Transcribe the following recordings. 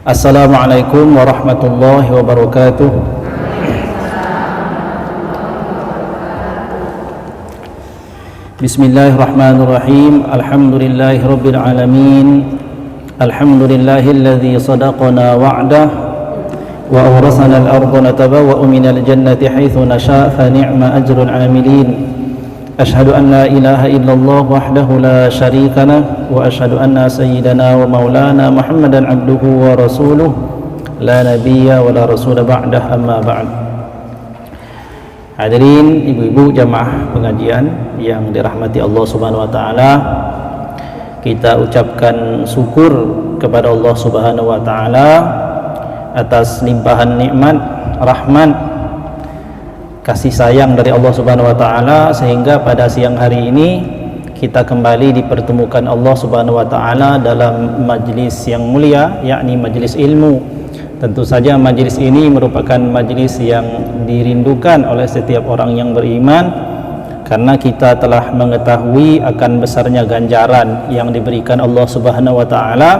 Assalamualaikum warahmatullahi wabarakatuh. Bismillahirrahmanirrahim. Alhamdulillahi rabbil alamin. Alhamdulillahilladzi sadaqana wa'dah wa awrasana al-ardha natabawwa'u minal jannati haitsu nasha' fa ni'ma ajrul 'amilin. Ashhadu an la ilaha illallah wahdahu la syarika lah wa ashhadu anna sayyidana wa maulana Muhammadan abduhu wa rasuluh la nabiyya wa la rasula ba'dah, amma ba'd. Hadirin ibu-ibu jamaah pengajian yang dirahmati Allah Subhanahu wa taala, kita ucapkan syukur kepada Allah Subhanahu wa taala atas limpahan nikmat, rahmat, kasih sayang dari Allah Subhanahu wa taala, sehingga pada siang hari ini kita kembali dipertemukan Allah Subhanahu wa taala dalam majlis yang mulia, yakni majlis ilmu. Tentu saja majlis ini merupakan majlis yang dirindukan oleh setiap orang yang beriman, karena kita telah mengetahui akan besarnya ganjaran yang diberikan Allah Subhanahu wa taala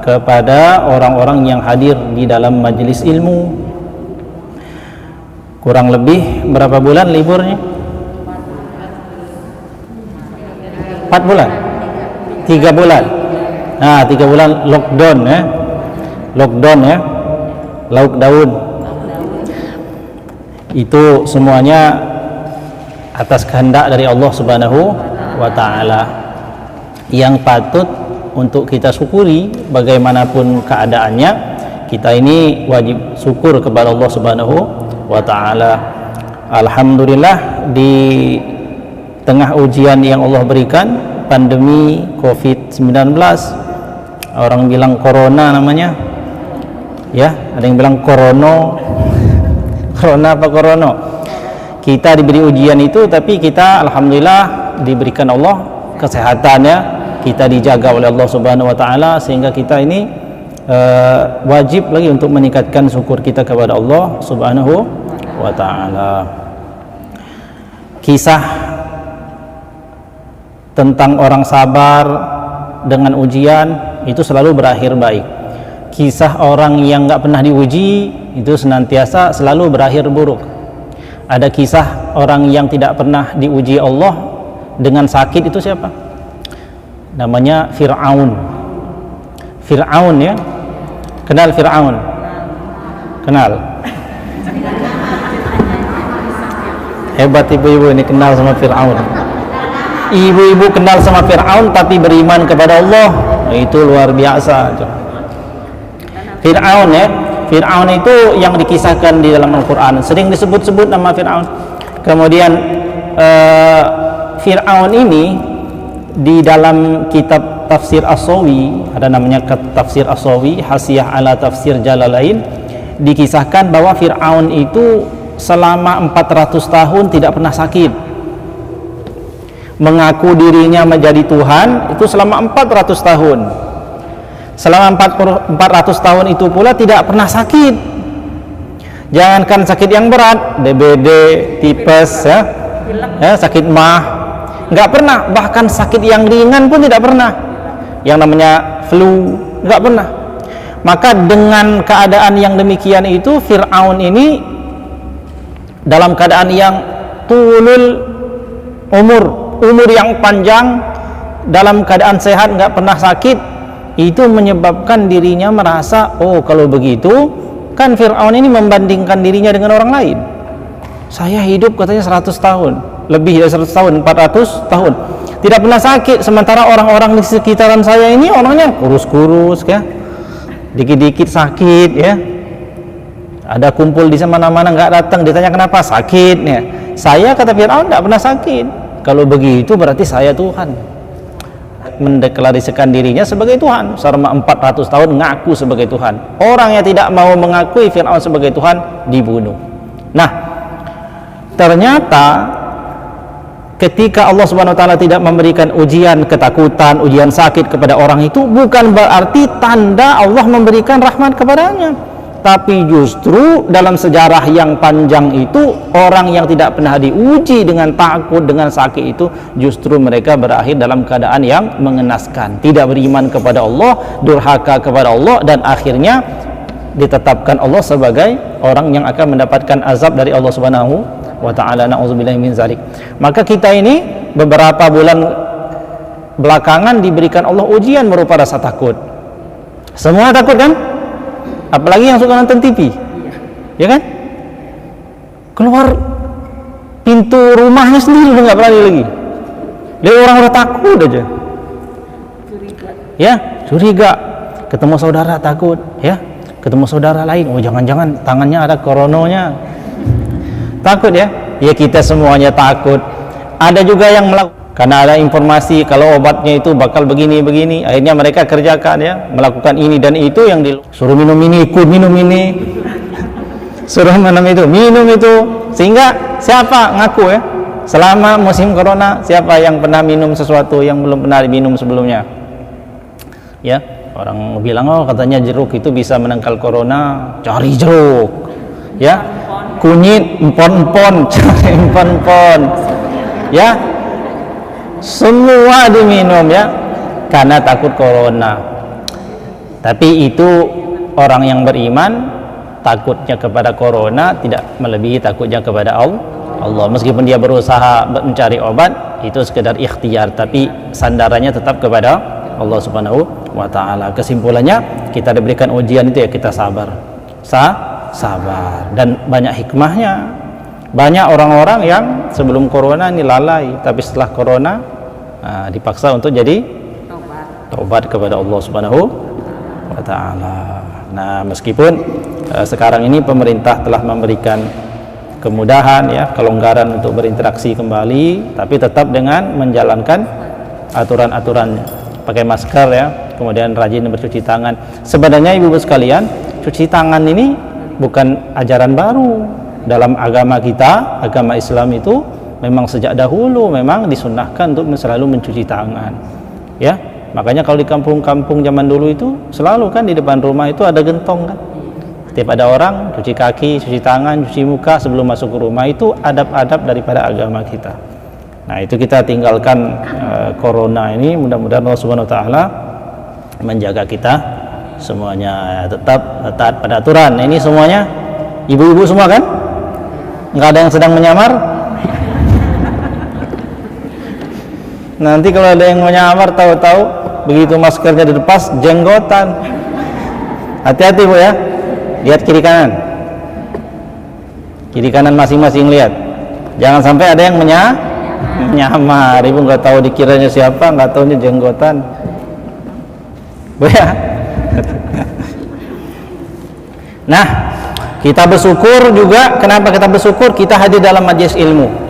kepada orang-orang yang hadir di dalam majlis ilmu. Kurang lebih berapa bulan liburnya? 4 bulan? 3 bulan. Nah, 3 bulan lockdown ya. Lockdown ya. Lockdown. Itu semuanya atas kehendak dari Allah Subhanahu wa taala, yang patut untuk kita syukuri bagaimanapun keadaannya. Kita ini wajib syukur kepada Allah Subhanahu wa ta'ala. Alhamdulillah, di tengah ujian yang Allah berikan, pandemi COVID-19, orang bilang corona namanya ya, ada yang bilang korono corona apa korono. Kita diberi ujian itu, tapi kita alhamdulillah diberikan Allah kesehatannya, kita dijaga oleh Allah Subhanahu wa ta'ala, sehingga kita ini wajib lagi untuk meningkatkan syukur kita kepada Allah Subhanahu wa ta'ala. Kisah tentang orang sabar dengan ujian itu selalu berakhir baik. Kisah orang yang nggak pernah diuji itu senantiasa selalu berakhir buruk. Ada kisah orang yang tidak pernah diuji Allah dengan sakit, itu siapa? Namanya Fir'aun. Fir'aun ya. Kenal Fir'aun? Kenal? Hebat ibu-ibu ini kenal sama Fir'aun. Ibu-ibu kenal sama Fir'aun tapi beriman kepada Allah, itu luar biasa. Fir'aun ya. Fir'aun itu yang dikisahkan di dalam Al-Quran, sering disebut-sebut nama Fir'aun. Kemudian Fir'aun ini di dalam kitab Tafsir As-Sawi, ada namanya Tafsir As-Sawi, Hasiyah ala Tafsir Jalalain, dikisahkan bahwa Fir'aun itu selama 400 tahun tidak pernah sakit. Mengaku dirinya menjadi Tuhan itu selama 400 tahun. Selama 400 tahun itu pula tidak pernah sakit. Jangankan sakit yang berat, DBD, tipes ya, sakit mah, nggak pernah. Bahkan sakit yang ringan pun tidak pernah, yang namanya flu, nggak pernah. Maka dengan keadaan yang demikian itu, Fir'aun ini dalam keadaan yang tulul umur yang panjang, dalam keadaan sehat, nggak pernah sakit, itu menyebabkan dirinya merasa, oh kalau begitu kan Fir'aun ini membandingkan dirinya dengan orang lain. Saya hidup katanya 100 tahun, lebih dari 100 tahun, 400 tahun tidak pernah sakit, sementara orang-orang di sekitaran saya ini orangnya kurus-kurus ya, dikit-dikit sakit ya, ada kumpul di mana-mana nggak datang, ditanya kenapa sakit ya. Saya, kata Fir'aun, nggak pernah sakit. Kalau begitu berarti saya Tuhan, mendeklarasikan dirinya sebagai Tuhan. Selama 400 tahun ngaku sebagai Tuhan. Orang yang tidak mau mengakui Fir'aun sebagai Tuhan dibunuh. Nah, ternyata ketika Allah Subhanahu wa taala tidak memberikan ujian ketakutan, ujian sakit kepada orang itu, bukan berarti tanda Allah memberikan rahmat kepadanya. Tapi justru dalam sejarah yang panjang itu, orang yang tidak pernah diuji dengan takut, dengan sakit itu, justru mereka berakhir dalam keadaan yang mengenaskan, tidak beriman kepada Allah, durhaka kepada Allah, dan akhirnya ditetapkan Allah sebagai orang yang akan mendapatkan azab dari Allah Subhanahu wa ta'ala. Na'udzubillahi min zalik. Maka kita ini beberapa bulan belakangan diberikan Allah ujian berupa rasa takut. Semua takut kan? Apalagi yang suka nonton TV, ya kan? Keluar pintu rumahnya sendiri udah nggak berani lagi. Lihat orang udah takut aja. Curiga. Ya, curiga. Ketemu saudara takut, ya. Ketemu saudara lain, oh jangan-jangan tangannya ada coronanya. Takut ya? Ya kita semuanya takut. Ada juga yang melakukan, karena ada informasi kalau obatnya itu bakal begini-begini, akhirnya mereka kerjakan ya, melakukan ini dan itu, yang suruh minum ini, ikut minum ini, suruh minum itu, sehingga siapa ngaku ya, selama musim corona, siapa yang pernah minum sesuatu yang belum pernah diminum sebelumnya? Ya, orang bilang, oh katanya jeruk itu bisa menangkal corona, cari jeruk, ya, kunyit, empon-empon, cari empon-empon, ya, semua diminum ya, karena takut corona. Tapi itu orang yang beriman, takutnya kepada corona tidak melebihi takutnya kepada Allah. Meskipun dia berusaha mencari obat, itu sekedar ikhtiar, tapi sandarannya tetap kepada Allah Subhanahu wa ta'ala. Kesimpulannya, kita diberikan ujian itu ya kita sabar, sabar, dan banyak hikmahnya. Banyak orang-orang yang sebelum corona ini lalai, tapi setelah corona dipaksa untuk jadi taubat kepada Allah Subhanahu wa ta'ala. Nah, meskipun sekarang ini pemerintah telah memberikan kemudahan ya, kelonggaran untuk berinteraksi kembali, tapi tetap dengan menjalankan aturan-aturan, pakai masker ya, kemudian rajin bercuci tangan. Sebenarnya ibu-ibu sekalian, cuci tangan ini bukan ajaran baru dalam agama kita. Agama Islam itu memang sejak dahulu memang disunnahkan untuk selalu mencuci tangan ya. Makanya kalau di kampung-kampung zaman dulu itu selalu kan di depan rumah itu ada gentong kan, setiap ada orang cuci kaki, cuci tangan, cuci muka sebelum masuk ke rumah. Itu adab-adab daripada agama kita. Nah, itu kita tinggalkan corona ini. Mudah-mudahan Allah Subhanahu wa ta'ala menjaga kita semuanya tetap taat pada aturan. Nah, ini semuanya ibu-ibu semua kan? Nggak ada yang sedang menyamar. Nanti kalau ada yang menyamar, tahu-tahu begitu maskernya dilepas, jenggotan. Hati-hati bu ya, lihat kiri kanan, kiri kanan masing-masing lihat. Jangan sampai ada yang menyamar. Ibu nggak tahu dikiranya siapa, nggak tahunya jenggotan, bu ya. Nah, kita bersyukur juga. Kenapa kita bersyukur? Kita hadir dalam majelis ilmu.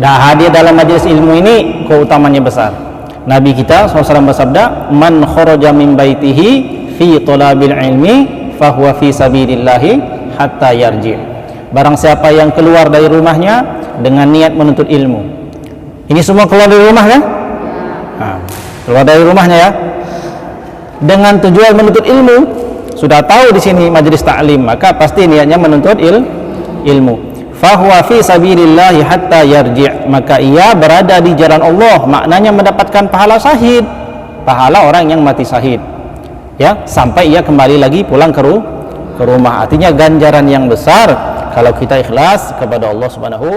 Hadir dalam majelis ilmu ini keutamanya besar. Nabi kita SAW bersabda, man kharaja min baitihi fi talabil ilmi fahuwa fi sabilillahi hatta yarji. Barang siapa yang keluar dari rumahnya dengan niat menuntut ilmu. Ini semua keluar dari rumah kan? Nah, keluar dari rumahnya ya, dengan tujuan menuntut ilmu. Sudah tahu di sini majelis ta'lim, maka pasti niatnya menuntut ilmu. Fahuwa fi sabilillahi hatta yarji', maka ia berada di jalan Allah, maknanya mendapatkan pahala syahid, pahala orang yang mati syahid ya, sampai ia kembali lagi pulang ke rumah. Artinya ganjaran yang besar kalau kita ikhlas kepada Allah Subhanahu